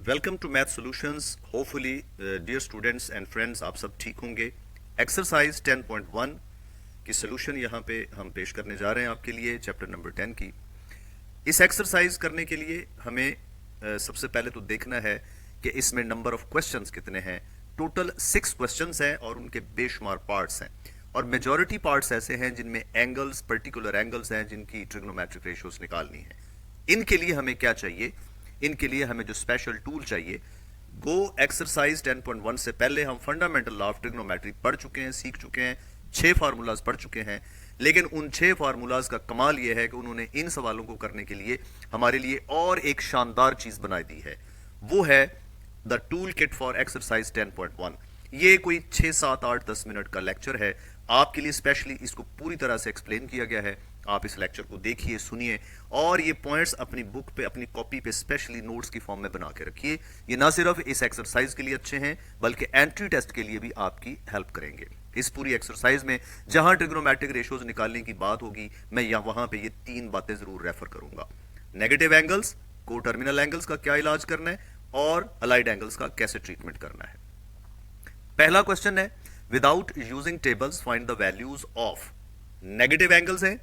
Welcome to math solutions. Hopefully dear students and friends, आप सब ठीक होंगे। एक्सरसाइज 10.1 की सोल्यूशन यहाँ पे हम पेश करने जा रहे हैं आपके लिए, चैप्टर नंबर 10 की। इस एक्सरसाइज करने के लिए हमें सबसे पहले तो देखना है कि इसमें नंबर ऑफ क्वेश्चंस कितने हैं। टोटल 6 क्वेश्चंस हैं और उनके बेशुमार पार्ट्स हैं, और मेजॉरिटी पार्ट्स ऐसे हैं जिनमें एंगल्स, पर्टिकुलर एंगल्स हैं जिनकी ट्रिग्नोमेट्रिक रेशियोज निकालनी है। इनके लिए हमें क्या चाहिए? इनके लिए हमें जो स्पेशल टूल चाहिए, गो एक्सरसाइज 10.1 से पहले हम फंडामेंटल लॉ ऑफ ट्रिग्नोमेट्री पढ़ चुके हैं, सीख चुके हैं, 6 फार्मूलाज पढ़ चुके हैं। लेकिन उन 6 फार्मूलाज का कमाल यह है कि उन्होंने इन सवालों को करने के लिए हमारे लिए और एक शानदार चीज बनाई दी है। वो है the tool kit for exercise 10.1। ये कोई 6, 7, 8, 10 मिनट का लेक्चर है आपके लिए। स्पेशली इसको पूरी तरह से एक्सप्लेन किया गया है। आप इस लेक्चर को देखिए, सुनिए, और ये पॉइंट्स अपनी बुक पे, अपनी कॉपी पे स्पेशली नोट्स की फॉर्म में बना के रखिए। ये ना सिर्फ इस एक्सरसाइज के लिए अच्छे हैं बल्कि एंट्री टेस्ट के लिए भी आपकी हेल्प करेंगे। इस पूरी एक्सरसाइज में जहां ट्रिग्नोमेट्रिक रेशियोज निकालने की बात होगी, मैं वहां पे ये 3 बातें जरूर रेफर करूंगा। नेगेटिव एंगल्स, को टर्मिनल एंगल्स का क्या इलाज करना है, और अलाइड एंगल्स का कैसे ट्रीटमेंट करना है। पहला क्वेश्चन है, without using tables find the values of. Negative angles हैं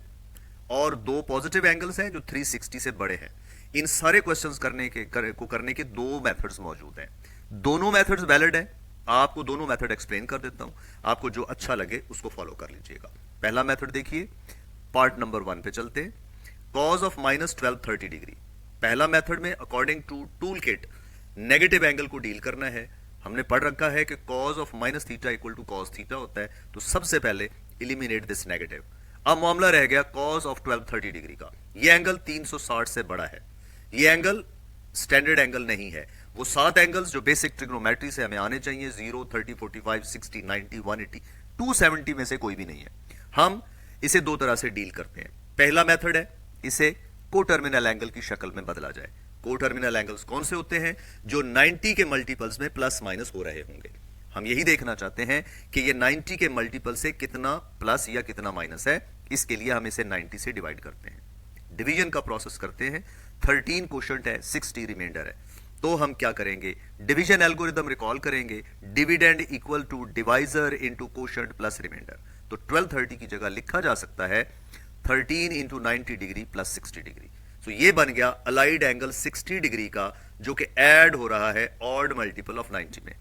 और 2 पॉजिटिव एंगल्स हैं जो 360 से बड़े हैं। इन सारे क्वेश्चंस करने के 2 मेथड्स मौजूद हैं। दोनों मेथड्स वैलिड हैं। आपको दोनों मेथड एक्सप्लेन कर देता हूं, आपको जो अच्छा लगे उसको फॉलो कर लीजिएगा। पहला मेथड देखिए, पार्ट नंबर 1 पे चलते हैं। कॉज ऑफ -12 30 डिग्री। पहला मेथड में according to tool kit negative angle को डील करना है। हमने पढ़ रखा है कि cos of -θ equal to cos theta होता है, तो सबसे पहले इलिमिनेट दिस नेगेटिव। अब मामला रह गया कॉज ऑफ 12 30 डिग्री का। यह एंगल 360 से बड़ा है। यह एंगल स्टैंडर्ड एंगल नहीं है। वो 7 एंगल्स जो बेसिक ट्रिग्नोमेट्री से हमें आने चाहिए, 0, 30, 45, 60, 90, 180, 270 में से कोई भी नहीं है। हम इसे 2 तरह से डील करते हैं। पहला मेथड है, इसे कोटर्मिनल एंगल की शक्ल में बदला जाए। कोटर्मिनल एंगल्स कौन से होते हैं? जो 90 के मल्टीपल्स में प्लस माइनस हो रहे होंगे। हम यही देखना चाहते हैं कि ये 90 के मल्टीपल से कितना प्लस या कितना माइनस है। इसके लिए हम इसे 90 से डिवाइड करते हैं, डिवीजन का प्रोसेस करते हैं। 13 क्वोशंट है, 60 रिमाइंडर है। तो हम क्या करेंगे? डिवीजन एल्गोरिथम रिकॉल करेंगे। Dividend equal to divisor into quotient plus remainder. तो 1230 की जगह लिखा जा सकता है 13 इंटू 90 डिग्री प्लस 60 डिग्री। तो ये बन गया अलाइड एंगल 60 डिग्री का, जो कि ऐड हो रहा है ऑड मल्टीपल ऑफ 90 में।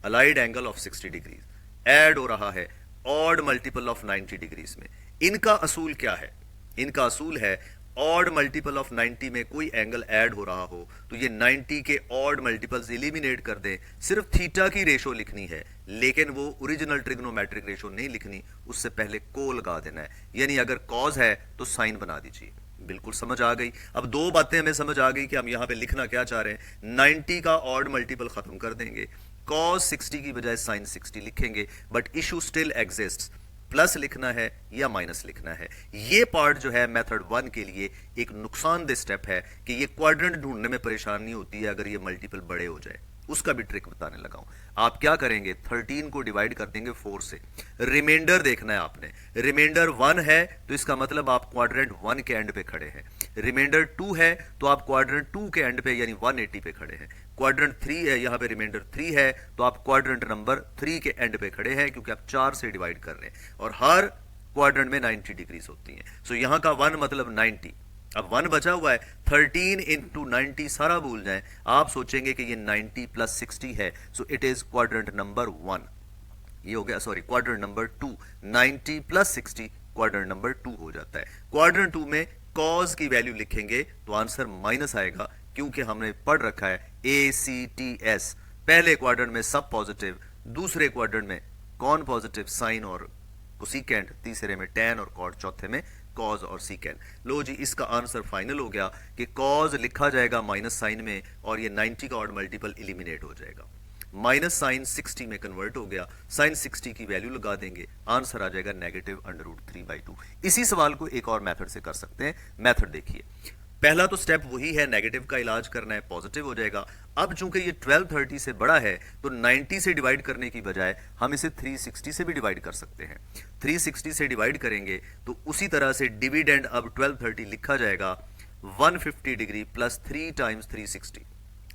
Allied angle of 60 degree add हो रहा है ऑड मल्टीपल ऑफ 90 डिग्रीज में। इनका असूल क्या है? इनका असूल है ऑड मल्टीपल ऑफ 90 में कोई एंगल ऐड हो रहा हो तो ये 90 के ऑड मल्टीपल्स एलिमिनेट कर दें। सिर्फ थीटा की रेशो लिखनी है, लेकिन वो ओरिजिनल ट्रिग्नोमेट्रिक रेशो नहीं लिखनी, उससे पहले को लगा देना है। यानी अगर कॉज है तो साइन बना दीजिए। बिल्कुल समझ आ गई। अब 2 बातें हमें समझ आ गई कि हम यहां पे लिखना क्या चाह रहे हैं। 90 का ऑड मल्टीपल खत्म कर देंगे, cos 60 की बजाय sin 60 लिखेंगे, but issue still exists. Plus लिखना है या माइनस लिखना है। ये पार्ट जो है मेथड 1 के लिए एक नुकसानदेह स्टेप है कि ये क्वाड्रेंट ढूंढने में परेशानी होती है अगर ये मल्टीपल बड़े हो जाए। उसका भी ट्रिक बताने लगा हूं। आप क्या करेंगे? 13 को डिवाइड कर देंगे 4 से। रिमाइंडर देखना है आपने। रिमाइंडर 1 है तो इसका मतलब आप क्वाड्रेंट 1 के एंड पे खड़े हैं। रिमाइंडर 2 है तो आप क्वाड्रेंट 2 के एंड पे यानी 180 पे खड़े हैं। क्वाड्रेंट 3 है, यहां पे रिमाइंडर 3 है तो आप क्वाड्रेंट नंबर 3 के एंड पे खड़े हैं, क्योंकि आप 4 से डिवाइड कर रहे हैं और हर क्वाड्रेंट में 90 डिग्रीज होती हैं। सो यहां का 1 मतलब 90। अब 1 बचा हुआ है, 13 इंटू 90 सारा भूल जाएं। आप सोचेंगे कि ये 90 प्लस 60 है, सो इट इज क्वाड्रेंट नंबर 1। ये हो गया, sorry, quadrant number 2। 90 plus 60 quadrant number 2 हो जाता है। क्वाड्रेंट 2 में कॉज की वैल्यू लिखेंगे तो आंसर माइनस आएगा, क्योंकि हमने पढ़ रखा है ACTS। पहले क्वाड्रेंट में सब पॉजिटिव, दूसरे क्वाड्रेंट में कॉन पॉजिटिव, साइन और कोसिकेंट, तीसरे में टैन और कॉट, चौथे में कॉज और सीकेंट। लो जी, इसका आंसर फाइनल हो गया कि कॉज लिखा जाएगा माइनस साइन में और ये 90 का ऑड मल्टीपल एलिमिनेट हो जाएगा। माइनस साइन 60 में कन्वर्ट हो गया, साइन 60 की वैल्यू लगा देंगे, आंसर आ जाएगा -√3/2। इसी सवाल को एक और मेथड से कर सकते हैं। मेथड देखिए, पहला तो स्टेप वही है, नेगेटिव का इलाज करना है, पॉजिटिव हो जाएगा। अब चूंकि ये 1230 से बड़ा है तो 90 से डिवाइड करने की बजाय हम इसे 360 से भी डिवाइड कर सकते हैं। 360 से डिवाइड करेंगे तो उसी तरह से डिविडेंड अब 1230 लिखा जाएगा 150 डिग्री प्लस 3 टाइम्स 360।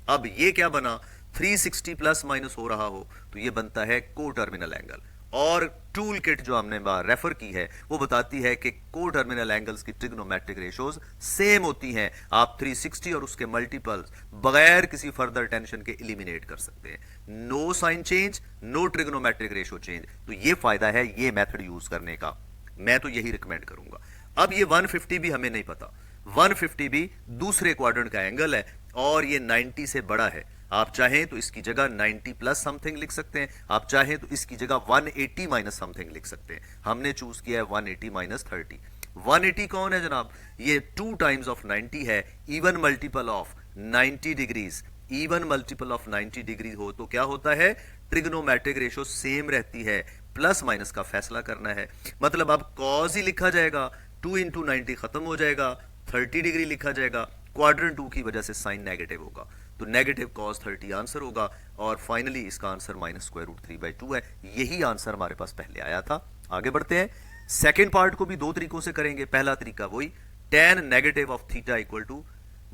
अब ये क्या बना, 360 प्लस माइनस हो रहा हो तो ये बनता है को टर्मिनल एंगल। और टूल किट जो हमने रेफर की है वो बताती है कि को टर्मिनल एंगल्स की ट्रिग्नोमेट्रिक रेशोज सेम होती हैं। आप 360 और उसके मल्टीपल्स बगैर किसी फर्दर टेंशन के एलिमिनेट कर सकते हैं। No sign change, no trigonometric ratio change. तो ये फायदा है ये मेथड यूज करने का, मैं तो यही रिकमेंड करूंगा। अब ये 150 भी हमें नहीं पता, 150 भी दूसरे क्वाड्रेंट का एंगल है और ये 90 से बड़ा है। आप चाहें तो इसकी जगह 90 प्लस समथिंग लिख सकते हैं, आप चाहें तो इसकी जगह 180 माइनस समथिंग लिख सकते हैं। हमने चूज किया है 180 माइनस 30। 180 कौन है जनाब, ये 2 टाइम्स ऑफ 90 है, even multiple of 90 degrees. Even multiple of 90 degree हो तो क्या होता है, ट्रिग्नोमेट्रिक रेशो सेम रहती है। प्लस माइनस का फैसला करना है, मतलब अब कॉज ही लिखा जाएगा, 2 इंटू 90 खत्म हो जाएगा, 30 डिग्री लिखा जाएगा। क्वाड्रेंट 2 की वजह से साइन नेगेटिव होगा तो नेगेटिव कॉस 30 आंसर होगा। और फाइनली इसका आंसर माइनस स्क्वायर रूट 3/2 है। यही आंसर हमारे पास पहले आया था। आगे बढ़ते हैं, सेकेंड पार्ट को भी दो तरीकों से करेंगे। पहला तरीका वही, tan negative of theta equal to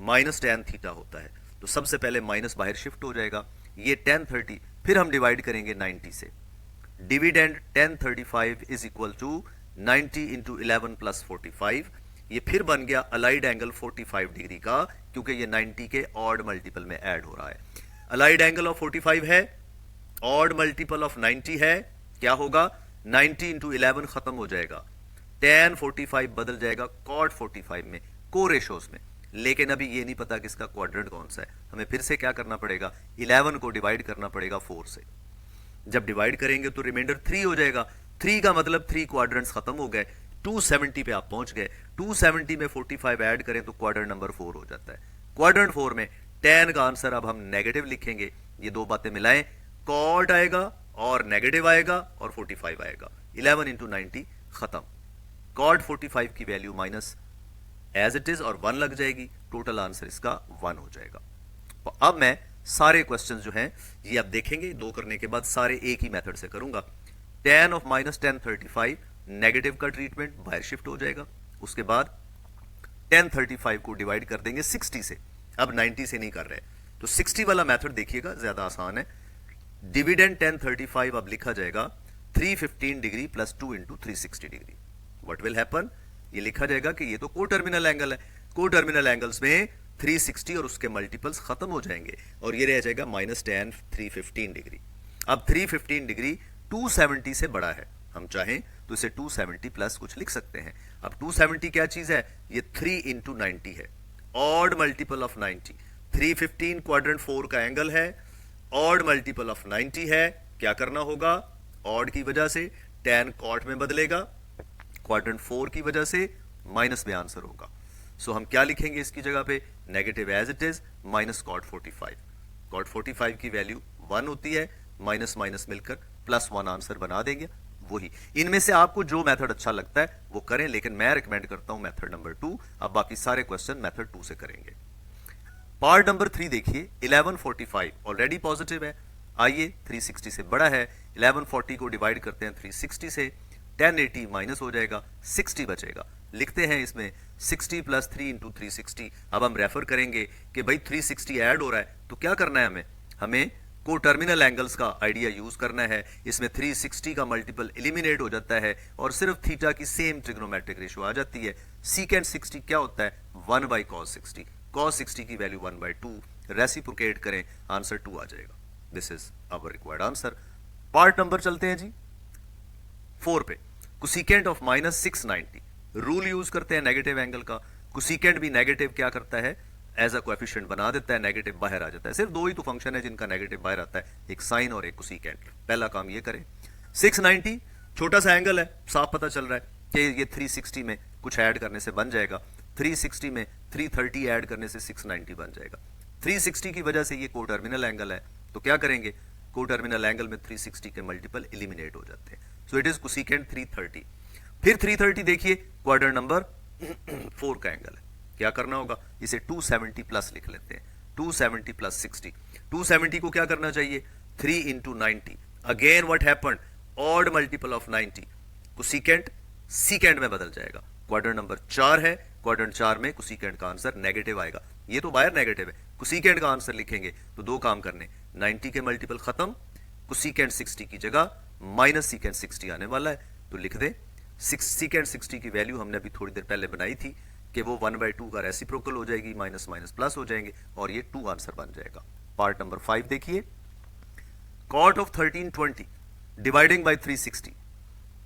minus tan theta होता है। तो सबसे पहले माइनस बाहर शिफ्ट हो जाएगा, ये tan 30, फिर हम डिवाइड करेंगे 90 से। Dividend tan 35 is equal to 90 into 11 plus 45। ये फिर बन गया अलाइड एंगल 45 डिग्री का, क्योंकि ये 90 के ऑड मल्टीपल में ऐड हो रहा है। अलाइड एंगल ऑफ 45 है, ऑड मल्टीपल ऑफ 90 है, क्या होगा, 90 इंटू 11 खत्म हो जाएगा, tan 45 बदल जाएगा cot 45 में, को रेशोज में। लेकिन अभी ये नहीं पता कि इसका क्वाड्रेंट कौन सा है। हमें फिर से क्या करना पड़ेगा, 11 को डिवाइड करना पड़ेगा 4 से। जब डिवाइड करेंगे तो रिमाइंडर 3 हो जाएगा। 3 का मतलब 3 क्वाड्रेंट्स खत्म हो गए, 270 पे आप पहुंच गए। 270 में 45 ऐड करें तो क्वाड्रेंट नंबर 4 हो जाता है। क्वाड्रेंट 4 में tan का आंसर अब हम नेगेटिव लिखेंगे। ये दो बातें मिलाएं, cot आएगा और नेगेटिव आएगा और 45 आएगा। 11 इंटू 90 खत्म। cot 45 की value minus as it is और 1 लग जाएगी। टोटल आंसर इसका 1 हो जाएगा। तो अब मैं सारे क्वेश्चन जो हैं ये आप देखेंगे, दो करने के बाद सारे एक ही मेथड से करूंगा। tan of minus tan 35 negative का ट्रीटमेंट बाहर शिफ्ट हो जाएगा। उसके बाद tan 35 को डिवाइड कर देंगे 60 से। अब 90 से नहीं कर रहे तो 60 वाला मेथड देखिएगा, ज्यादा आसान है। डिविडेंड tan 35 अब लिखा जाएगा 315 degree plus 2 into 360 degree. What will happen, ये लिखा जाएगा कि ये तो को टर्मिनल एंगल है। को टर्मिनल एंगल्स में 360 और उसके मल्टीपल्स खत्म हो जाएंगे और ये रह जाएगा माइनस tan 315 डिग्री। अब 315 डिग्री 270 से बड़ा है, हम चाहें तो इसे 270 प्लस कुछ लिख सकते हैं। अब 270 क्या चीज है, ये 3 इंटू 90 है, ऑड मल्टीपल ऑफ 90। 315 क्वाड्रेंट 4 का एंगल है, ऑड मल्टीपल ऑफ 90 है। क्या करना होगा, ऑड की वजह से tan cot में बदलेगा, क्वाड्रेंट 4 की वजह से माइनस में आंसर होगा। सो हम क्या लिखेंगे इसकी जगह पे, negative as it is minus cot 45। cot 45 की वैल्यू 1 होती है, माइनस माइनस मिलकर प्लस 1 आंसर बना देंगे। वही, इनमें से आपको जो मेथड अच्छा लगता है वो करें, लेकिन मैं रिकमेंड करता हूं मेथड नंबर 2। अब बाकी सारे क्वेश्चन मेथड 2 से करेंगे। पार्ट नंबर 3 देखिए, 1145 ऑलरेडी पॉजिटिव है, आइए 360 से बड़ा है। 1140 को डिवाइड करते हैं 360 से, 1080 माइनस हो जाएगा, 60 बचेगा। लिखते हैं इसमें 60 प्लस 3 इंटू 360। अब हम रेफर करेंगे कि भाई 360 ऐड हो रहा है तो क्या करना है, हमें को टर्मिनल एंगल्स का आइडिया यूज करना है। इसमें 360 का मल्टीपल एलिमिनेट हो जाता है और सिर्फ थीटा की सेम ट्रिग्नोमेट्रिक रेशियो आ जाती है। सीकेंट 60 क्या होता है, 1 बाई cos 60। cos 60 की वैल्यू 1/2, रेसिप्रोकेट करें, आंसर 2 आ जाएगा। This is our required answer. Part number चलते हैं जी 4 पे। Cosecant of minus 690, rule use करते हैं नेगेटिव एंगल का। कोसिकेंट भी नेगेटिव क्या करता है, एज अ कोएफिशिएंट बना देता है, नेगेटिव बाहर आ जाता है। सिर्फ दो ही तो फंक्शन है जिनका नेगेटिव बाहर आता है, एक साइन और एक कोसिकेंट। पहला काम ये करें। 690 छोटा सा एंगल है, साफ पता चल रहा है कि ये 360 में कुछ ऐड करने से बन जाएगा। 360 में 330 ऐड करने से 690 बन जाएगा। 360 की वजह से ये को टर्मिनल एंगल है, तो क्या करेंगे, को टर्मिनल एंगल में 360 के मल्टीपल एलिमिनेट हो जाते हैं। सो इट इज कोसिकेंट 330। फिर 330 देखिए क्वाड्रेंट नंबर 4 का एंगल है। क्या करना होगा, इसे 270 प्लस लिख लेते हैं। 270 प्लस 60, 270 को क्या करना चाहिए, 3 into 90। Again what happened, odd multiple of 90, cosecant secant में बदल जाएगा। क्वाड्रेंट नंबर 4 है, क्वाड्रेंट 4 में कोसिकेंट का आंसर नेगेटिव आएगा। ये तो बाहर नेगेटिव है, कोसिकेंड का आंसर लिखेंगे तो दो काम करने, 90 के मल्टीपल खत्म, कोसिकेंड 60 की जगह माइनस सीकेंड 60 आने वाला है, तो लिख दे सीकेंड 60 की वैल्यू हमने अभी थोड़ी देर पहले बनाई थी कि वो 1/2 का रेसिप्रोकल हो जाएगी, माइनस माइनस प्लस हो जाएंगे और ये 2 आंसर बन जाएगा। पार्ट नंबर 5 देखिए, कॉट ऑफ 1320 डिवाइडिंग बाय 360,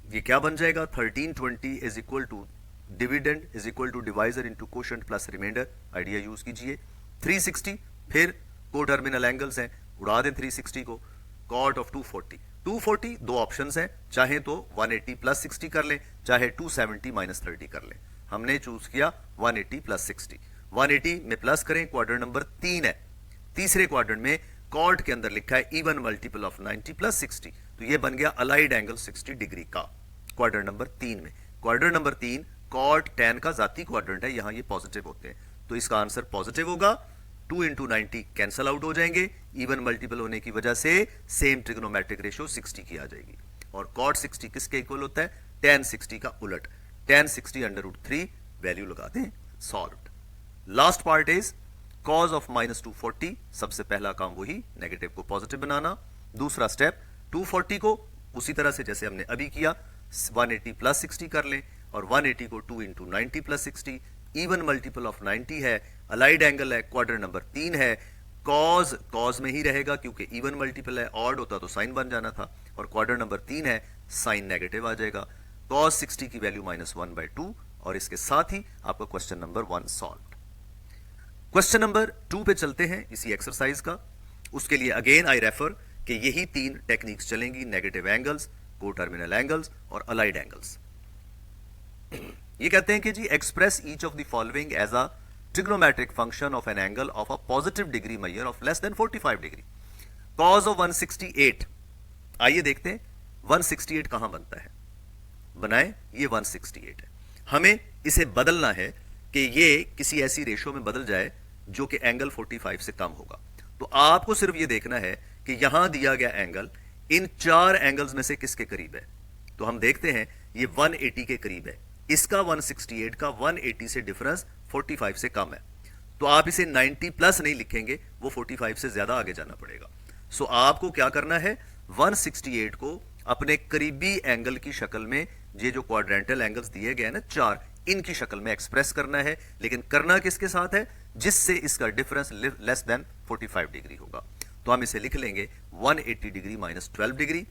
ये क्या बन जाएगा, 1320 is equal to dividend is equal to divisor into quotient plus remainder, idea use कीजिए। 360 फिर को टर्मिनल एंगल्स हैं, उड़ा दें 360 को, कॉट ऑफ 240 दो ऑप्शंस हैं, चाहे तो 180 प्लस 60 कर लें, चाहे 270 माइनस 30 कर लें। हमने चूज किया 180 प्लस 60। 180 में प्लस करें, क्वाड्रेंट नंबर 3 है, तीसरे क्वाड्रेंट में कॉट के अंदर लिखा है इवन मल्टीपल ऑफ 90 प्लस 60, तो ये बन गया अलाइड एंगल 60 डिग्री का क्वाड्रेंट नंबर 3 में। क्वाड्रेंट नंबर 3 कॉट tan का जाती क्वाड्रेंट है, यहां ये पॉजिटिव होते हैं, तो इसका आंसर पॉजिटिव होगा। 2 इंटू 90 कैंसल आउट हो जाएंगे, इवन मल्टीपल होने की वजह से सेम ट्रिग्नोमेट्रिक रेशियो 60 की आ जाएगी। और कॉट 60 किसके इक्वल होता है, tan 60 का उलट, tan 60 √3 वैल्यू लगाते हैं, solved. Last part is cause of -240, सबसे पहला काम वही नेगेटिव को पॉजिटिव बनाना। दूसरा स्टेप 240 को उसी तरह से जैसे हमने अभी किया 180 प्लस 60 कर लें, और 180 को 2 into 90 plus 60, even multiple of 90 है, अलाइड एंगल है, क्वाड्रेंट नंबर 3 है, कॉज में ही रहेगा क्योंकि इवन मल्टीपल है, ऑड होता तो साइन बन जाना था, और क्वाड्रेंट नंबर 3 है, साइन नेगेटिव आ जाएगा। कॉस 60 की वैल्यू -1/2, और इसके साथ ही आपका question number 1 solve. Question number 2 पे चलते हैं इसी एक्सरसाइज का। उसके लिए अगेन आई रेफर कि यही 3 टेक्निक्स चलेंगी, नेगेटिव एंगल्स, को टर्मिनल एंगल्स और अलाइड एंगल्स। ये कहते हैं कि जी express each of the following as a trigonometric function of an angle of a positive degree measure of less than 45 degree. Cos of 168, आइए देखते हैं 168 कहां बनता है, बनाए ये 168 है, हमें इसे बदलना है कि ये किसी ऐसी रेशो में बदल जाए जो कि एंगल 45 से कम होगा। तो आपको सिर्फ ये देखना है कि यहां दिया गया एंगल इन 4 एंगल्स में से किसके करीब है। तो हम देखते हैं ये 180 के करीब है, इसका 168 का 180 से डिफरेंस 45 से कम है, तो आप इसे 90 प्लस नहीं लिखेंगे, वो 45 से ज्यादा आगे जाना पड़ेगा। सो आपको क्या करना है, 168 को अपने करीबी एंगल की शक्ल में, ये जो क्वाड्रेंटल एंगल्स दिए गए हैं ना 4, इनकी शक्ल में एक्सप्रेस करना है, लेकिन करना किसके साथ है, जिससे इसका डिफरेंस लेस देन 45 डिग्री होगा। तो हम इसे लिख लेंगे 180 डिग्री माइनस 12 डिग्री,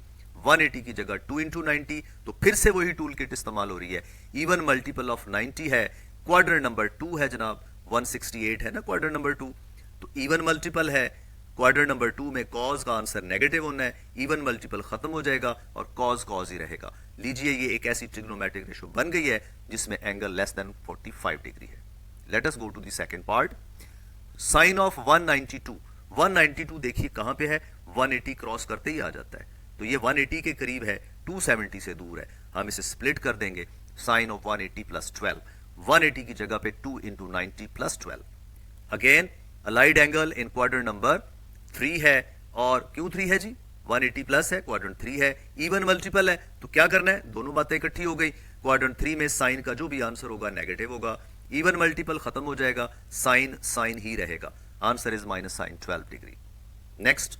180 की जगह 2 इंटू 90, तो फिर से वही टूल किट इस्तेमाल हो रही है, इवन मल्टीपल ऑफ 90 है, क्वाड्रेंट नंबर 2 है जनाब, 168 है ना क्वाड्रेंट नंबर 2, तो इवन मल्टीपल है, क्वाड्रेंट नंबर 2 में कॉज का आंसर नेगेटिव होना है, इवन मल्टीपल खत्म हो जाएगा और कॉज ही रहेगा। लीजिए ये एक ऐसी ट्रिग्नोमेट्रिक रेशो बन गई है जिसमें एंगल लेस देन 45 डिग्री है। Let us go to the second part, sine of 192। 192 देखिए कहां पे है, 180 क्रॉस करते ही आ जाता है, तो ये 180 के करीब है, 270 से दूर है, हम इसे स्प्लिट कर देंगे, साइन ऑफ 180 प्लस 12, 180 की जगह पे 2 into 90 plus 12। Again allied angle in quadrant number 3 है, और क्यों 3 है जी, 180 प्लस है, क्वाड्रेंट 3 है, इवन मल्टीपल है, तो क्या करना है, दोनों बातें इकट्ठी हो गई, क्वाड्रेंट 3 में साइन का जो भी आंसर होगा नेगेटिव होगा, इवन मल्टीपल खत्म हो जाएगा, साइन ही रहेगा, answer is minus sine 12 degree. Next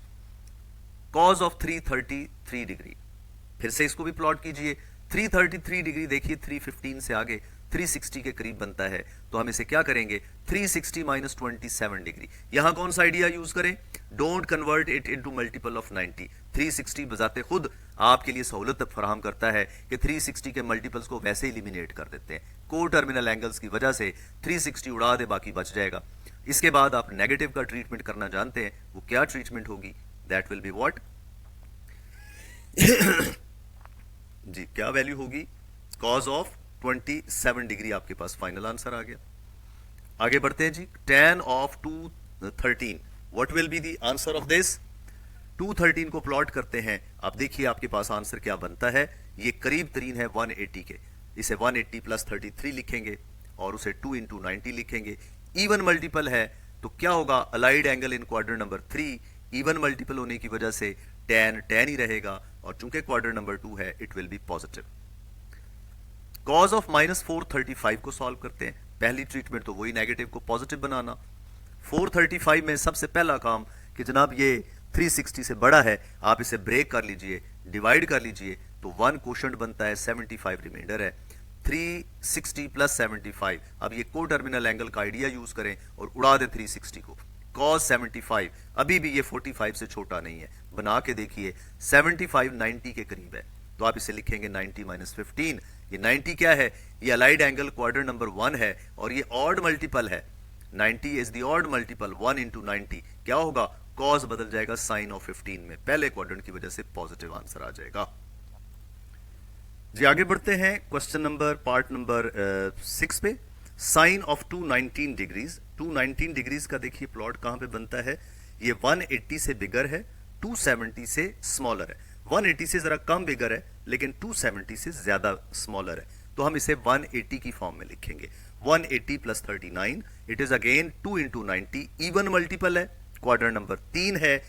cos of 333 degree, फिर से इसको भी प्लॉट कीजिए, 333 डिग्री देखिए 315 से आगे 360 के करीब बनता है, तो हम इसे क्या करेंगे, 360 माइनस 27 डिग्री। यहां कौन सा आइडिया यूज करें, don't convert it into multiple of 90। 360 बजाते खुद आपके लिए सहूलत फराहम करता है कि 360 के मल्टीपल्स को वैसे एलिमिनेट कर देते हैं, को टर्मिनल एंगल्स की वजह से 360 उड़ा दे, बाकी बच जाएगा। इसके बाद आप नेगेटिव का ट्रीटमेंट करना जानते हैं, वो क्या ट्रीटमेंट होगी, दैट विल बी व्हाट जी, क्या वैल्यू होगी, कॉज ऑफ 27 डिग्री आपके पास फाइनल आंसर आ गया। आगे बढ़ते हैं जी, tan of 213, what will be the answer of this, 213 को प्लॉट करते हैं, आप देखिए आपके पास आंसर क्या बनता है, ये करीब तरीन है 180 के, इसे 180 प्लस 33 लिखेंगे और उसे 2 इंटू 90 लिखेंगे, इवन मल्टीपल है तो क्या होगा, allied angle in quadrant number 3, even multiple होने की वजह से tan ही रहेगा, और चूंकि क्वाड्रेंट नंबर 2 है it will be positive. Cause of -435 को सॉल्व करते हैं, पहली ट्रीटमेंट तो वही नेगेटिव को पॉजिटिव बनाना, 435 में सबसे पहला काम कि जनाब ये 360 से बड़ा है, आप इसे ब्रेक कर लीजिए, डिवाइड कर लीजिए, तो 1 क्वोशंट बनता है, 75 रिमाइंडर है। 360 प्लस 75, अब ये को टर्मिनल एंगल का आइडिया यूज करें और उड़ा दें 360 को। cos 75 अभी भी ये 45 से छोटा नहीं है, बना के देखिए, 75 90 के करीब है, तो आप इसे लिखेंगे 90 माइनस 15। ये 90 क्या है? ये अलाइड एंगल क्वाड्रेंट नंबर 1 है और ये ऑड मल्टीपल है। 90 is the odd multiple, 1 into 90 क्या होगा? cos बदल जाएगा साइन ऑफ 15 में, पहले क्वाड्रेंट की वजह से पॉजिटिव आंसर आ जाएगा। जी आगे बढ़ते हैं क्वेश्चन नंबर पार्ट नंबर 6 पे। साइन ऑफ 219 डिग्रीज, 219 डिग्रीज का देखिए प्लॉट कहां पे बनता है। ये 180 से बिगर है, 270 से स्मॉलर है। 180 से जरा कम बिगर है लेकिन 270 से ज्यादा स्मॉलर है, तो हम इसे 180 की फॉर्म में लिखेंगे। 180 plus 39, it is again 2 into 90, even multiple है, क्वाड्रेंट नंबर 3 है,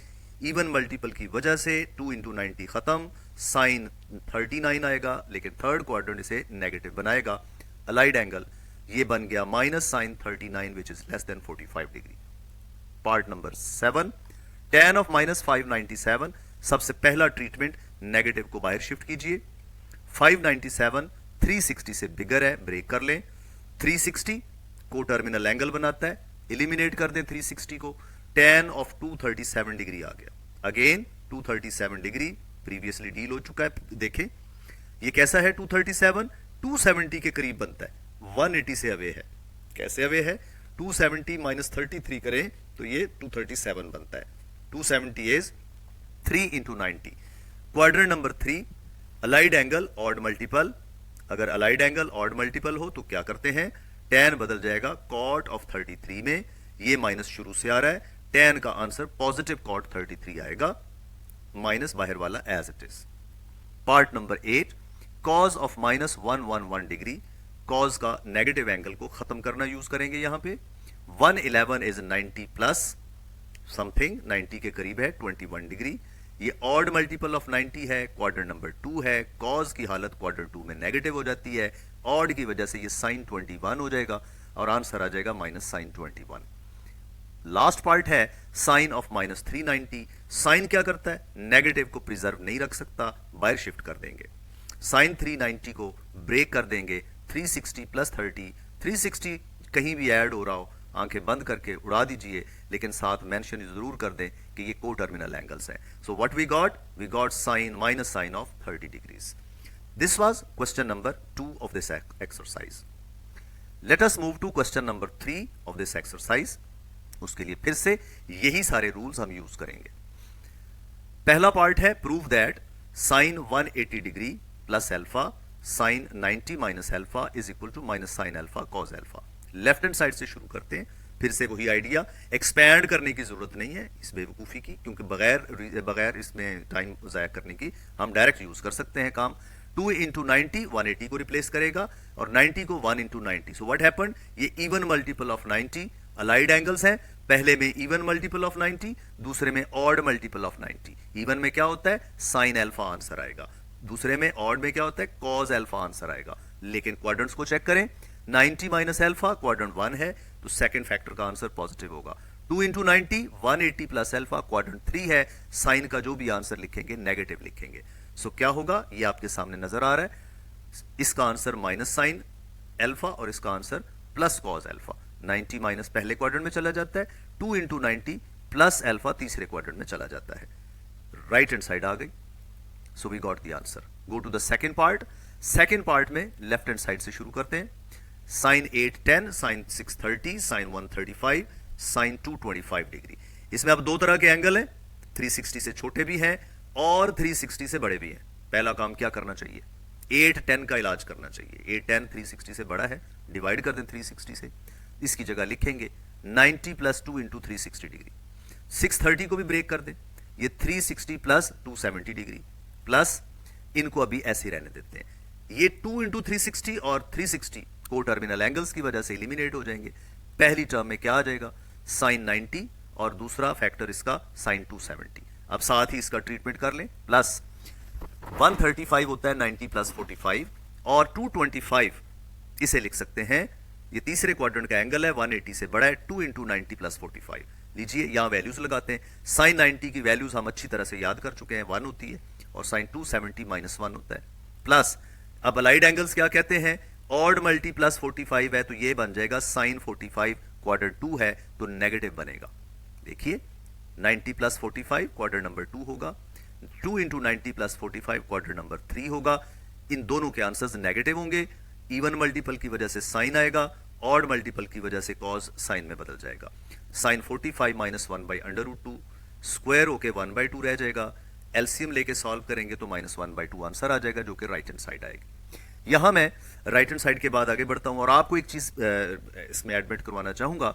इवन मल्टीपल की वजह से 2 इंटू 90 खत्म, साइन 39 आएगा, लेकिन थर्ड क्वाड्रेंट इसे नेगेटिव बनाएगा। अलाइड एंगल ये बन गया minus sine 39 which is less than 45 degree. Part number 7, tan of minus 597, सबसे पहला ट्रीटमेंट नेगेटिव को बाहर शिफ्ट कीजिए। 597 360 से बिगर है, ब्रेक कर लें। 360 को टर्मिनल एंगल बनाता है, एलिमिनेट कर दें 360 को, tan ऑफ 237 डिग्री आ गया। अगेन 237 डिग्री प्रीवियसली डील हो चुका है, देखें ये कैसा है। 237 270 के करीब बनता है, 180 से अवे है। कैसे अवे है? 270 माइनस 33 करें तो ये 237 बनता है। 270 is 3 into 90। Quadrant number 3, allied angle odd multiple. अगर अलाइड एंगल ऑड मल्टीपल हो तो क्या करते हैं? tan बदल जाएगा cot ऑफ 33 में, ये माइनस शुरू से आ रहा है, tan का आंसर पॉजिटिव cot 33 आएगा, माइनस बाहर वाला as it is. Part number 8, cos of minus 111 degree, cos का नेगेटिव एंगल को खत्म करना यूज करेंगे यहां पे। 111 इज 90 प्लस समथिंग, 90 के करीब है, 21 डिग्री। ये ऑड मल्टीपल ऑफ 90 है, क्वाड्रेंट नंबर 2 है, cos की हालत क्वाड्रेंट 2 में नेगेटिव हो जाती है, ऑड की वजह से ये साइन 21 हो जाएगा और आंसर आ जाएगा माइनस साइन 21। लास्ट पार्ट है साइन ऑफ माइनस 390। साइन क्या करता है? नेगेटिव को प्रिजर्व नहीं रख सकता, बाहर शिफ्ट कर देंगे। साइन 390 को ब्रेक कर देंगे, 360 प्लस 30, 360 कहीं भी ऐड हो रहा हो आंखें बंद करके उड़ा दीजिए, लेकिन साथ मेंशन जरूर कर दें कि ये को टर्मिनल एंगल्स हैं। So what we got sine minus sine of 30 degrees. This was question number 2 of this exercise. Let us move to question number 3 of this exercise. उसके लिए फिर से यही सारे रूल्स हम यूज करेंगे। पहला पार्ट है prove that sine 180 degree plus alpha sine 90 minus alpha is equal to minus sine alpha cos alpha. Left hand side से शुरू करते हैं, फिर से वही आइडिया, एक्सपैंड करने की जरूरत नहीं है इस बेवकूफी की, क्योंकि बगैर इसमें टाइम जाया करने की हम डायरेक्ट यूज कर सकते हैं काम। 2 इंटू 90 180 को रिप्लेस करेगा और 90 को 1 इंटू 90। So what happened? ये even multiple of 90, allied angles हैं, पहले में इवन मल्टीपल ऑफ 90, दूसरे में ऑड मल्टीपल ऑफ 90। इवन में क्या होता है? साइन अल्फा आंसर आएगा, दूसरे में ऑड में क्या होता है? कॉस अल्फा आंसर आएगा। लेकिन क्वाड्रेंट्स को चेक करें, 90 माइनस अल्फा क्वाड्रेंट 1 है तो सेकंड फैक्टर का आंसर पॉजिटिव होगा। 2 इंटू 90 180 प्लस अल्फा क्वाड्रेंट 3 है, साइन का जो भी आंसर लिखेंगे नेगेटिव लिखेंगे। सो क्या होगा? ये आपके सामने नजर आ रहा है, इसका आंसर माइनस साइन अल्फा और इसका answer plus cos alpha. 90 minus पहले क्वाड्रेंट में चला जाता है, 2 इंटू 90 प्लस अल्फा तीसरे क्वाड्रेंट में चला जाता है, राइट हैंड साइड आ गई। So we got the answer. Go to the second part. Second part में लेफ्ट हैंड साइड से शुरू करते हैं। Sine 810, sine 630, sine 135, sine 225 degree. इसमें अब दो तरह के एंगल हैं, 360 से छोटे भी हैं और 360 से बड़े भी हैं। पहला काम क्या करना चाहिए? 810 का इलाज करना चाहिए। 810 360 से बड़ा है, डिवाइड कर दें 360 से, इसकी जगह लिखेंगे 90 प्लस 2 इंटू 360 डिग्री। 630 को भी ब्रेक कर दें, ये 360 प्लस 270 डिग्री, प्लस इनको अभी ऐसे रहने देते हैं। ये 2 इंटू 360 और 360 को टर्मिनल एंगल्स की वजह से एलिमिनेट हो जाएंगे। पहली टर्म में क्या आ जाएगा? साइन 90 और दूसरा फैक्टर इसका साइन 270। अब साथ ही इसका ट्रीटमेंट कर लें, प्लस 135 होता है 90 प्लस 45 और 225 इसे लिख सकते हैं, ये तीसरे क्वाड्रेंट का एंगल है, 180 से बड़ा है, 2 इंटू 90 प्लस 45। लीजिए यहाँ वैल्यूज लगाते हैं। साइन 90 की वैल्यूज हम अच्छी तरह से याद कर चुके हैं, 1 होती है, और साइन 270 माइनस 1 होता है, प्लस अब अलाइड एंगल्स क्या कहते हैं, ऑड मल्टी प्लस 45 है, तो ये बन जाएगा साइन 45, क्वाड्रेंट 2 है तो नेगेटिव बनेगा। देखिए 90 प्लस 45 क्वाड्रेंट नंबर 2 होगा, 2 इंटू 90 प्लस 45 क्वाड्रेंट नंबर 3 होगा। इन दोनों के आंसर्स नेगेटिव होंगे, इवन मल्टीपल की वजह से साइन आएगा, ऑड मल्टीपल की वजह से कॉज साइन में बदल जाएगा। Sine 45 minus 1 by under root 2 square होके 1 बाई 2 रह जाएगा। एलसीएम लेके सॉल्व करेंगे तो माइनस 1 बाई 2 आंसर आ जाएगा, जो कि राइट हैंड साइड आएगी। यहां मैं राइट हैंड साइड के बाद आगे बढ़ता हूं और आपको एक चीज इसमें एडमिट करवाना चाहूंगा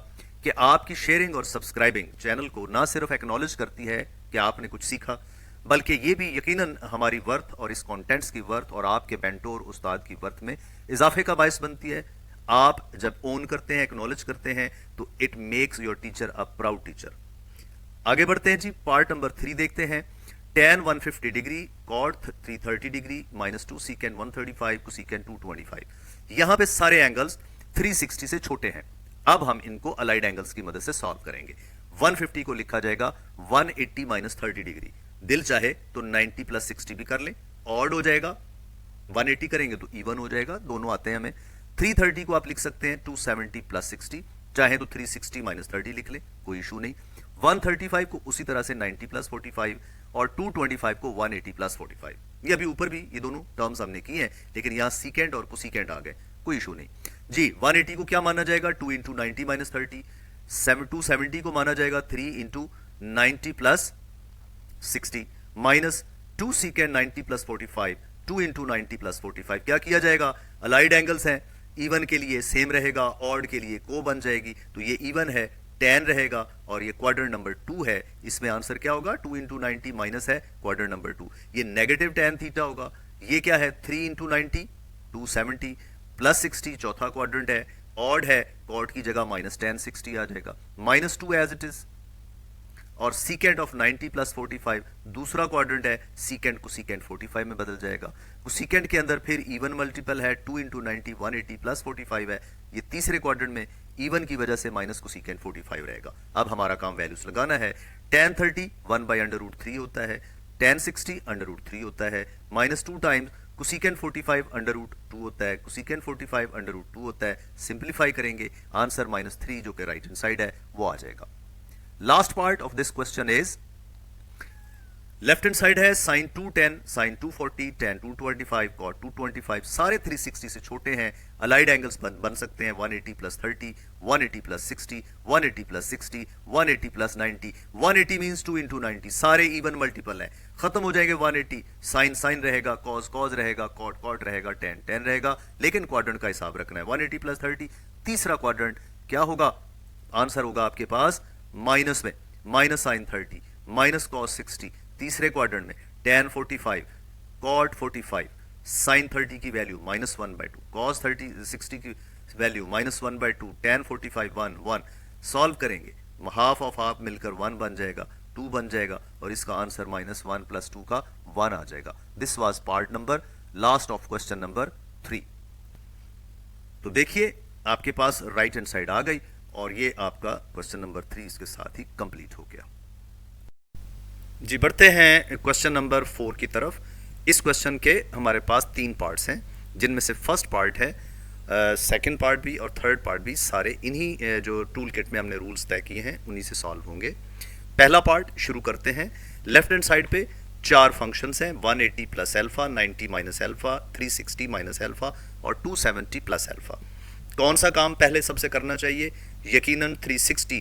कि आपकी शेयरिंग और सब्सक्राइबिंग चैनल को ना सिर्फ एक्नॉलेज करती है कि आपने कुछ सीखा, बल्कि ये भी यकीनन हमारी वर्थ और इस कंटेंट्स की वर्थ और आपके मेंटोर उस्ताद की वर्थ में इजाफे का बायस बनती है। आप जब ओन करते हैं, एक्नॉलेज करते हैं, तो it makes your teacher a proud teacher. आगे बढ़ते हैं जी, पार्ट नंबर 3 देखते हैं। tan 150 degree, cot 330 degree, minus 2 secant 135, cosecant 225। यहां पे सारे एंगल्स 360 से छोटे हैं। अब हम इनको अलाइड एंगल्स की मदद से सॉल्व करेंगे। 150 को लिखा जाएगा 180 माइनस 30 डिग्री। दिल चाहे तो 90 प्लस 60 भी कर लें, ऑड हो जाएगा। 180 करेंगे तो इवन हो जाएगा, दोनों आते हैं हमें। 330 को आप लिख सकते हैं 270 प्लस 60, चाहे तो 360 माइनस 30 लिख लें, कोई इशू नहीं। 135 को उसी तरह से 90 प्लस 45 और 225 को 180 प्लस 45। ये अभी ऊपर भी ये दोनों टर्म्स हमने की हैं, लेकिन यहां सीकेंट और कोसीकेंट आ गए, कोई इशू नहीं जी। 180 को क्या माना जाएगा, 2 इंटू 90 माइनस 30। 270 को माना जाएगा 3 into 90 plus 60 minus 2 secant 90 plus 45, 2 into 90 plus 45। क्या किया जाएगा, अलाइड एंगल्स हैं, इवन के लिए सेम रहेगा, ऑड के लिए को बन जाएगी, तो ये इवन है, tan रहेगा, और ये क्वाड्रेंट नंबर 2 है। इसमें आंसर क्या होगा, 2 इंटू 90 माइनस है क्वाड्रेंट नंबर 2, ये नेगेटिव tan थीटा होगा। ये क्या है, 3 इंटू 90 270 प्लस 60 चौथा क्वाड्रेंट है, ऑड है, कॉट की जगह माइनस tan 60 आ जाएगा, माइनस 2 एज इट इज। और सीकेंट ऑफ 90 प्लस 45 दूसरा क्वाड्रेंट है, सीकेंट को सीकेंट 45 में बदल जाएगा। सीकेंट के अंदर फिर इवन मल्टीपल है, 2 इंटू 90 180 प्लस 45 है। ये तीसरे क्वाड्रेंट में इवन की वजह से माइनस को सीकेंट 45 रहेगा। अब हमारा काम वैल्यूज लगाना है। tan 30 1 बाई अंडर रूट 3 होता है, tan 60 अंडर रूट 3 होता है, minus 2 times cosecant 45 under root 2 होता है, कोसिकेंट 45 अंडर रूट 2 होता है। सिंप्लीफाई करेंगे, आंसर माइनस 3 जो कि राइट हैंड साइड है वो आ जाएगा। Last part of this question is, left hand side है साइन 210, साइन 240, tan 225, cot 225, सारे 360 से छोटे हैं। अलाइड एंगल्स बन सकते हैं 180 plus 30, 180 plus 60, 180 plus 60, 180 plus 90। 180 means 2 into 90, सारे इवन मल्टीपल हैं, खत्म हो जाएंगे 180। साइन साइन रहेगा, कॉस कॉस रहेगा, कॉट कॉट रहेगा, tan tan रहेगा, लेकिन क्वाड्रेंट का हिसाब रखना है। 180 प्लस 30 तीसरा क्वाड्रेंट क्या होगा, आंसर होगा आपके पास माइनस में, माइनस साइन 30 माइनस कॉस 60। तीसरे क्वाड्रेंट में tan 45 cot 45 साइन 30 की वैल्यू माइनस 1/2, cos 60 की वैल्यू माइनस 1/2, tan 45 1 सॉल्व करेंगे, हाफ ऑफ हाफ मिलकर 1 बन जाएगा, 2 बन जाएगा, और इसका आंसर माइनस 1 प्लस 2 का 1 आ जाएगा। This was part number last of question number 3। तो देखिए आपके पास राइट हैंड साइड आ गई, और ये आपका क्वेश्चन नंबर 3 इसके साथ ही कंप्लीट हो गया जी। बढ़ते हैं क्वेश्चन नंबर 4 की तरफ। इस क्वेश्चन के हमारे पास 3 पार्ट्स हैं, जिनमें से फर्स्ट पार्ट है, सेकंड पार्ट भी और थर्ड पार्ट भी सारे इन्हीं जो टूल किट में हमने रूल्स तय किए हैं उन्हीं से सॉल्व होंगे। पहला पार्ट शुरू करते हैं। लेफ्ट हैंड साइड पे 4 फंक्शंस हैं, 180 plus alpha, 90 minus alpha, 360 minus alpha और 270 प्लस एल्फा। कौन सा काम पहले सबसे करना चाहिए, यकीनन 360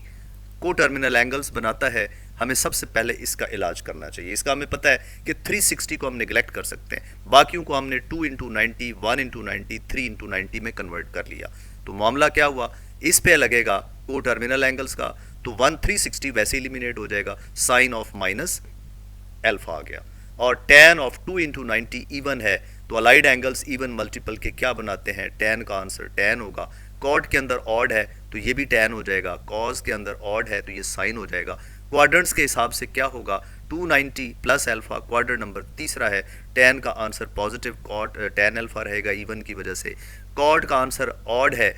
को टर्मिनल एंगल्स बनाता है, हमें सबसे पहले इसका इलाज करना चाहिए। इसका हमें पता है कि 360 को हम निगलेक्ट कर सकते हैं, बाकियों को हमने 2 इंटू 90, 1 इंटू 90, 3 इंटू 90 में कन्वर्ट कर लिया। तो मामला क्या हुआ, इस पे लगेगा को टर्मिनल एंगल्स का, तो 360 वैसे इलिमिनेट हो जाएगा, साइन ऑफ माइनस एल्फा आ गया, और tan ऑफ 2 इंटू 90 इवन है, तो अलाइड एंगल्स इवन मल्टीपल के क्या बनाते हैं, tan का आंसर tan होगा। कॉट के अंदर ऑड है तो ये भी tan हो जाएगा, कॉस के अंदर ऑड है तो ये साइन हो जाएगा। क्वाड्रेंट्स के हिसाब से क्या होगा, 290 प्लस एल्फा क्वाड्रेंट नंबर तीसरा है, tan का आंसर पॉजिटिव, कॉट tan एल्फा रहेगा इवन की वजह से। कॉट का आंसर ऑड है,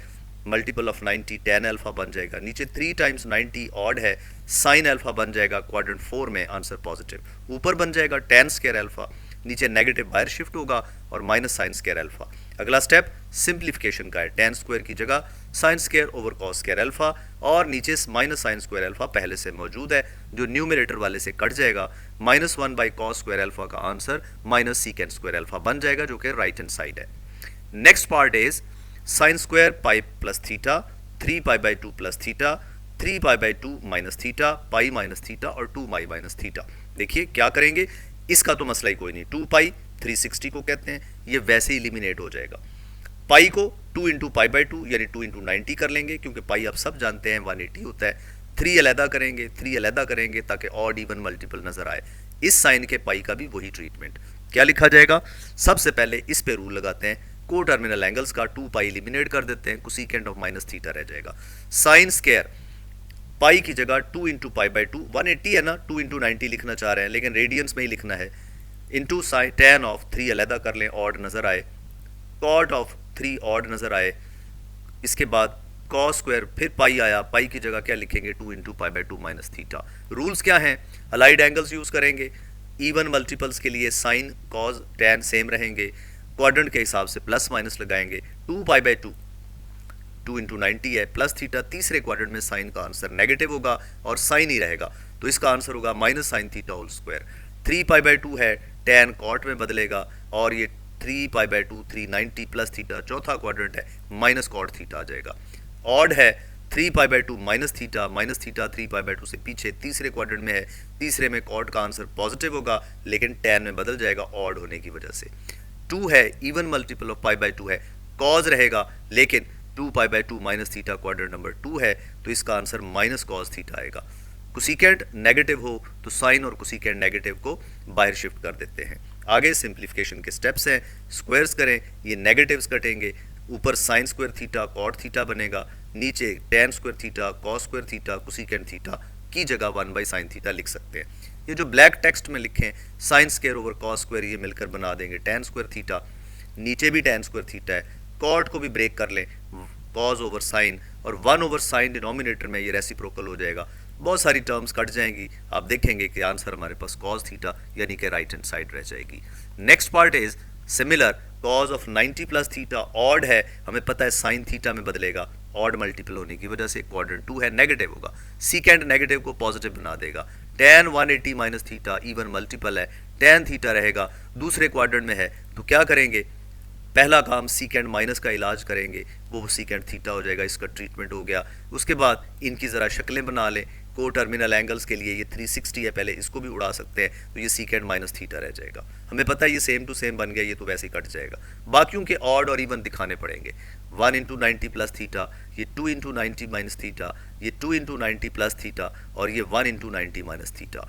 मल्टीपल ऑफ 90 tan अल्फा बन जाएगा, नीचे 3 टाइम्स 90 ऑड है, साइन अल्फा बन जाएगा क्वाड्रेंट 4 में, आंसर पॉजिटिव। ऊपर बन जाएगा tan स्क्वायर अल्फा, नीचे नेगेटिव बाहर शिफ्ट होगा और माइनस साइन स्क्वायर अल्फा। अगला स्टेप सिंप्लीफिकेशन का है, tan स्क्वायर की जगह sine square over cos square alpha, और नीचे माइनस साइन स्क्वायर अल्फा पहले से मौजूद है जो न्यूमरेटर वाले से कट जाएगा। -1 बाई कॉस स्क्वायर अल्फा का answer minus secant square alpha बन जाएगा जो कि राइट हैंड साइड है। Next part is sine square pi plus theta, 3 pi by 2 plus theta, 3 pi by 2 minus theta, pi minus theta और 2 pi minus theta. देखिए क्या करेंगे, इसका तो मसला ही कोई नहीं, 2 पाई 360 को कहते हैं, ये वैसे ही एलिमिनेट हो जाएगा। पाई को 2 इंटू पाई बाई 2 यानी 2 इंटू 90 कर लेंगे, क्योंकि पाई आप सब जानते हैं 180 होता है। 3 अलहदा करेंगे, 3 अलहदा करेंगे ताकि ऑड इवन मल्टीपल नजर आए। इस साइन के पाई का भी वही ट्रीटमेंट। क्या लिखा जाएगा, सबसे पहले इस पे रूल लगाते हैं, को टर्मिनल एंगल्स का 2 पाई एलिमिनेट कर देते हैं, कोसेकेंट ऑफ माइनस थीटा रह जाएगा। साइन स्क्वायर पाई की जगह 2 इंटू पाई बाई 2, 180 है ना, 2 इंटू 90 लिखना चाह रहे हैं लेकिन रेडियंस में ही लिखना है, इंटू साइन tan ऑफ 3 अलहदा कर लें, ऑड नजर आए, कॉट ऑफ 3 ऑड नजर आए, इसके बाद कॉस स्क्वायर, फिर पाई आया, पाई की जगह क्या लिखेंगे, 2 into pi by 2 minus theta. Rules क्या हैं, अलाइड एंगल्स यूज करेंगे, इवन मल्टीपल्स के लिए साइन कॉस tan सेम रहेंगे, क्वाड्रेंट के हिसाब से प्लस माइनस लगाएंगे, 2 पाई बाई 2 2 इंटू 90 है प्लस थीटा, तीसरे क्वाड्रेंट में साइन का आंसर नेगेटिव होगा और साइन ही रहेगा, तो इसका आंसर होगा minus sine theta whole square. 3 pi by 2 है, tan कॉट में बदलेगा और ये 3 पाई बाई 2 390 प्लस थीटा, चौथा क्वाड्रेंट है, माइनस कॉट थीटा आ जाएगा। ऑड है 3 pi by 2 minus theta 3 pi by 2 से पीछे तीसरे क्वाड्रेंट में है, तीसरे में कॉट का आंसर पॉजिटिव होगा लेकिन tan में बदल जाएगा ऑड होने की वजह से। 2 है, even multiple of pi by 2 है, कॉज रहेगा लेकिन 2 पाई by 2 minus theta quadrant number 2 है, तो इसका आंसर माइनस कॉस थीटा आएगा। कोसेकेंट नेगेटिव हो तो साइन और कोसेकेंट नेगेटिव को बाहर शिफ्ट कर देते हैं। आगे सिंप्लीफिकेशन के स्टेप्स हैं, स्क्वायर्स करें, ये नेगेटिव्स कटेंगे, ऊपर sine square theta cot theta बनेगा, नीचे tan square theta cos square theta cosecant theta की जगह 1 बाई साइन थीटा लिख सकते हैं। ये जो ब्लैक टेक्स्ट में लिखें sine square over cos square, ये मिलकर बना देंगे tan स्क्वायर थीटा, नीचे भी tan स्क्वायर थीटा है, कॉट को भी ब्रेक कर लें, कॉस ओवर साइन, और 1 ओवर साइन डिनोमिनेटर में ये रेसिप्रोकल हो जाएगा, बहुत सारी टर्म्स कट जाएंगी, आप देखेंगे कि आंसर हमारे पास कॉस थीटा यानी कि राइट हैंड साइड रह जाएगी। Next part is similar, cos of 90 plus theta odd है, हमें पता है साइन थीटा में बदलेगा, ऑड मल्टीपल होने की वजह से क्वाड्रेंट 2 है, नेगेटिव होगा, सीकेंड नेगेटिव को पॉजिटिव बना देगा, tan 180 minus theta even multiple है, tan थीटा रहेगा, दूसरे क्वाड्रेंट में है, तो क्या करेंगे, पहला काम सीकेंड माइनस का इलाज करेंगे, वो सीकेंड थीटा हो जाएगा, इसका ट्रीटमेंट हो गया। उसके बाद इनकी ज़रा शक्लें बना लें, को टर्मिनल एंगल्स के लिए ये 360 है, पहले इसको भी उड़ा सकते हैं, तो ये सीकेंड माइनस थीटा रह जाएगा, हमें पता है ये सेम टू सेम बन गया, ये तो वैसे ही कट जाएगा, बाकियों के ऑड और इवन दिखाने पड़ेंगे। 1 इंटू 90 प्लस थीटा, ये 2 इंटू 90 माइनस थीटा, ये 2 इंटू 90 प्लस थीटा और ये 1 इंटू 90 माइनस थीटा।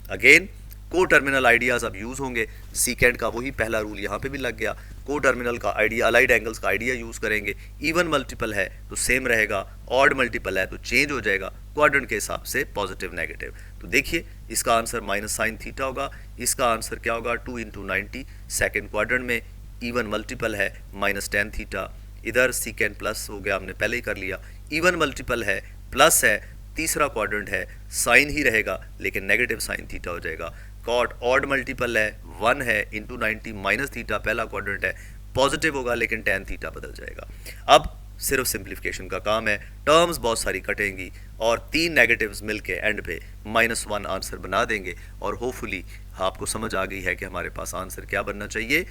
अगेन को टर्मिनल आइडियाज अब यूज होंगे, सीकेंड का वही पहला रूल यहाँ पे भी लग गया, को टर्मिनल का आइडिया, अलाइड एंगल्स का आइडिया यूज करेंगे, इवन मल्टीपल है तो सेम रहेगा, ऑड मल्टीपल है तो चेंज हो जाएगा क्वाड्रेंट के हिसाब से पॉजिटिव नेगेटिव। तो देखिए इसका आंसर माइनस साइन थीटा होगा, इसका आंसर क्या होगा, 2 इंटू 90 सेकेंड क्वाड्रेंट में, इवन मल्टीपल है माइनस tan थीटा, इधर सीकेंड प्लस हो गया, हमने पहले ही कर लिया, इवन मल्टीपल है प्लस है, तीसरा क्वाड्रेंट है, साइन ही रहेगा लेकिन नेगेटिव साइन थीटा हो जाएगा, कॉट ऑड मल्टीपल है 1 है इंटू 90 माइनस थीटा, पहला क्वाड्रेंट है, पॉजिटिव होगा लेकिन tan थीटा बदल जाएगा। अब सिर्फ सिंप्लीफिकेशन का काम है, टर्म्स बहुत सारी कटेंगी और 3 नेगेटिव्स मिलके एंड पे -1 आंसर बना देंगे, और होपफुली आपको समझ आ गई है कि हमारे पास आंसर क्या बनना चाहिए।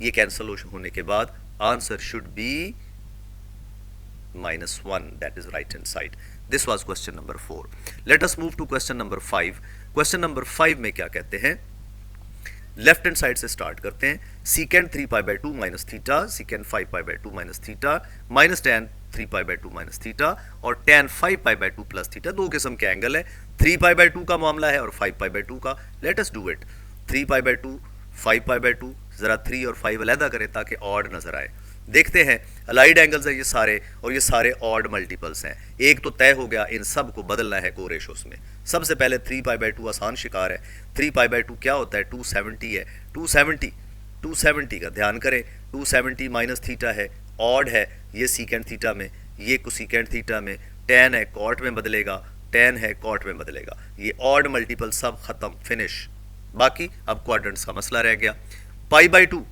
ये कैंसिल होने के बाद answer should be -1, that is right hand side. This was question number 4. Let us move to question number 5. Question number 5 में क्या कहते हैं, लेफ्ट हैंड साइड से स्टार्ट करते हैं, सीकेंड 3 pi by 2 minus theta, सीकेंड 5 pi by 2 minus theta, minus tan 3 pi by 2 minus theta और tan 5 pi by 2 plus theta. दो किस्म के एंगल है, 3 पाई बाई 2 का मामला है और 5 पाई बाई 2 का। Let us do it, 3 pi by 2 5 pi by 2, जरा 3 और 5 अलहदा करें ताकि ऑड नजर आए। देखते हैं अलाइड एंगल्स है ये सारे, और ये सारे ऑड मल्टीपल्स हैं, एक तो तय हो गया, इन सब को बदलना है को रेशोस में। सबसे पहले 3 पाई बाई 2 आसान शिकार है, 3 पाई बाई 2 क्या होता है, 270 है, 270 का ध्यान करें, 270 माइनस थीटा है, ऑड है, ये सीकेंड थीटा में, ये कोसिकेंट थीटा में, tan है कॉट में बदलेगा, tan है कॉट में बदलेगा। ये ऑड मल्टीपल सब खत्म, फिनिश। बाकी अब क्वाड्रेंट्स का मसला रह गया। π/2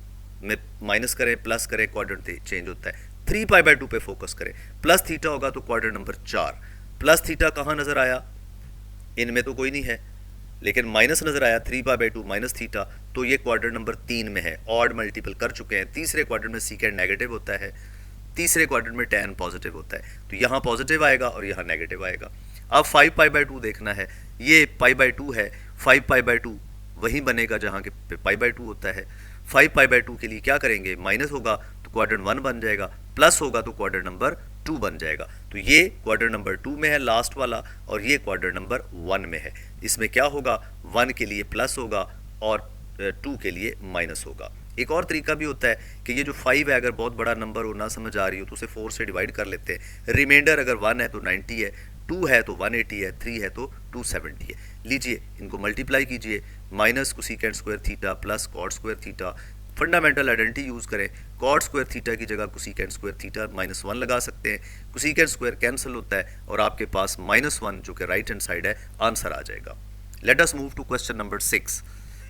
में माइनस करें प्लस करें क्वाड्रेंट चेंज होता है। 3π/2 पे फोकस करें, प्लस थीटा होगा तो क्वाड्रेंट नंबर 4। प्लस थीटा कहाँ नजर आया, इनमें तो कोई नहीं है, लेकिन माइनस नजर आया 3π/2 माइनस थीटा, तो ये क्वाड्रेंट नंबर 3 में है, ऑड मल्टीपल कर चुके हैं। तीसरे क्वाड्रेंट में सीकेंड नेगेटिव होता है, तीसरे क्वाड्रेंट में tan पॉजिटिव होता है, तो यहाँ पॉजिटिव आएगा और यहाँ नेगेटिव आएगा। अब 5π/2 देखना है, ये π/2 है, 5π/2 वही बनेगा जहाँ के π/2 होता है। 5π/2 के लिए क्या करेंगे, माइनस होगा तो क्वाड्रेंट 1 बन जाएगा, प्लस होगा तो क्वाड्रेंट नंबर 2 बन जाएगा। तो ये क्वाड्रेंट नंबर 2 में है लास्ट वाला, और ये क्वाड्रेंट नंबर 1 में है। इसमें क्या होगा, 1 के लिए प्लस होगा और 2 के लिए माइनस होगा। एक और तरीका भी होता है कि ये जो 5 है, अगर बहुत बड़ा नंबर हो, ना समझ आ रही हो, तो उसे 4 से डिवाइड कर लेते हैं। रिमाइंडर अगर 1 है तो 90 है, 2 है तो 180 है, 3 है तो 270 है। लीजिए इनको मल्टीप्लाई कीजिए, minus cosecant square theta plus cot square theta. Fundamental identity use करें, कॉट स्क्वायर थीटा की जगह कोसिकेंट स्क्वायर थीटा -1 लगा सकते हैं। कोसिकेंट स्क्वायर कैंसिल होता है और आपके पास -1 जो कि राइट हैंड साइड है, आंसर आ जाएगा। Let us move to question number 6।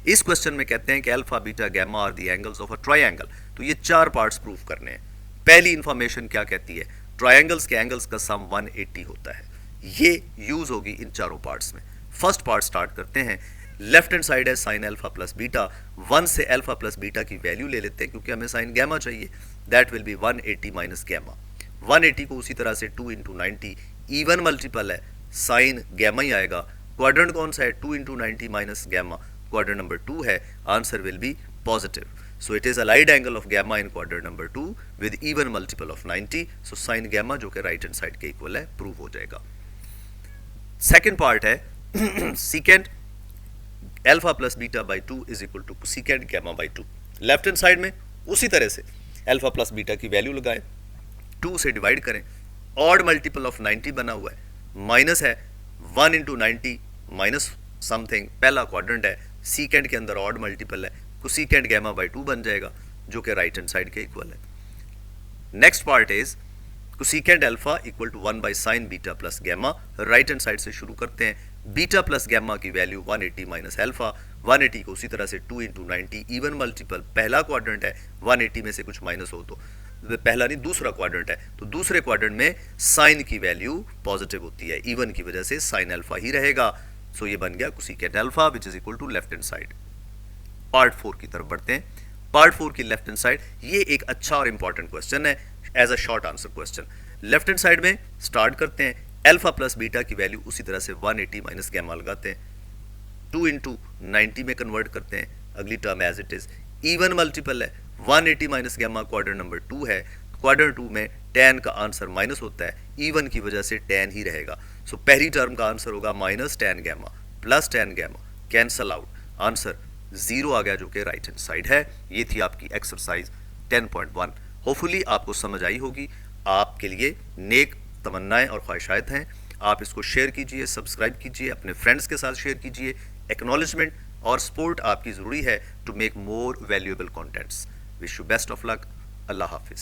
इस क्वेश्चन में कहते हैं कि alpha beta gamma are the angles of a triangle. तो ये 4 पार्ट्स प्रूव करने हैं। पहली इंफॉर्मेशन क्या कहती है, ट्रायंगल्स के एंगल्स का सम 180 होता है। ये यूज होगी इन चारों पार्ट्स में। फर्स्ट पार्ट स्टार्ट करते हैं। लेफ्ट हैंड साइड है साइन अल्फा प्लस बीटा, 1 से अल्फा प्लस बीटा की वैल्यू ले लेते हैं क्योंकि हमें साइन गैमा चाहिए। That will be 180 minus gamma. 180 को उसी तरह से 2 इंटू 90 इवन मल्टीपल है, साइन गैमा ही आएगा। क्वाड्रेंट कौन सा है, 2 into 90 minus gamma, quadrant number 2 है, answer will be positive. So it is a light angle of gamma in quadrant number 2 with even multiple of 90। So sine gamma जो कि right hand side के equal है, prove हो जाएगा। Second part है secant alpha plus beta by 2 is equal to secant gamma by 2। Left hand side में उसी तरह से अल्फा प्लस बीटा की वैल्यू लगाएं, 2 से डिवाइड करें, ऑड मल्टीपल ऑफ 90 बना हुआ है, माइनस है 1 इंटू 90 माइनस समथिंग, पहला क्वाड्रेंट है, सीकेंट के अंदर ऑड मल्टीपल है, कोसिकेंट गैमा बाई 2 बन जाएगा जो कि राइट हैंड साइड के इक्वल है। Next part is cosecant alpha equal to 1 by sine beta plus gamma. Right hand side से शुरू करते हैं। बीटा प्लस गैमा की वैल्यू 180 माइनस अल्फा, 180 को उसी तरह से 2 इंटू 90 इवन मल्टीपल, पहला क्वाड्रेंट है, 180 में से कुछ माइनस हो तो पहला नहीं दूसरा क्वाड्रेंट है, तो दूसरे क्वाड्रेंट में साइन की वैल्यू पॉजिटिव होती है, इवन की वजह से साइन अल्फा ही रहेगा। सो ये बन गया cosecant alpha which is equal to left hand side. Part 4 की तरफ बढ़ते हैं। पार्ट 4 की लेफ्ट हैंड साइड, ये एक अच्छा और इंपॉर्टेंट क्वेश्चन है as a short answer question. Left hand side में स्टार्ट करते हैं, अल्फा प्लस बीटा की वैल्यू उसी तरह से 180 माइनस गैमा लगाते हैं, 2 इंटू 90 में कन्वर्ट करते हैं, अगली term as it is, even multiple है, 180 माइनस गैमा क्वाड्रेंट नंबर 2 है, क्वाड्रेंट 2 में tan का आंसर माइनस होता है, इवन की वजह से tan ही रहेगा। सो पहली टर्म का आंसर होगा minus tan gamma plus tan gamma, cancel out, answer 0 आ गया जो कि राइट हैंड साइड है। ये थी आपकी एक्सरसाइज 10.1। होपफुली आपको समझ आई होगी। आपके लिए नेक तमन्नाएं और ख्वाहिशात हैं। आप इसको शेयर कीजिए, सब्सक्राइब कीजिए, अपने फ्रेंड्स के साथ शेयर कीजिए। एक्नॉलेजमेंट और सपोर्ट आपकी ज़रूरी है to make more valuable contents. Wish you best of luck. अल्लाह हाफिज़।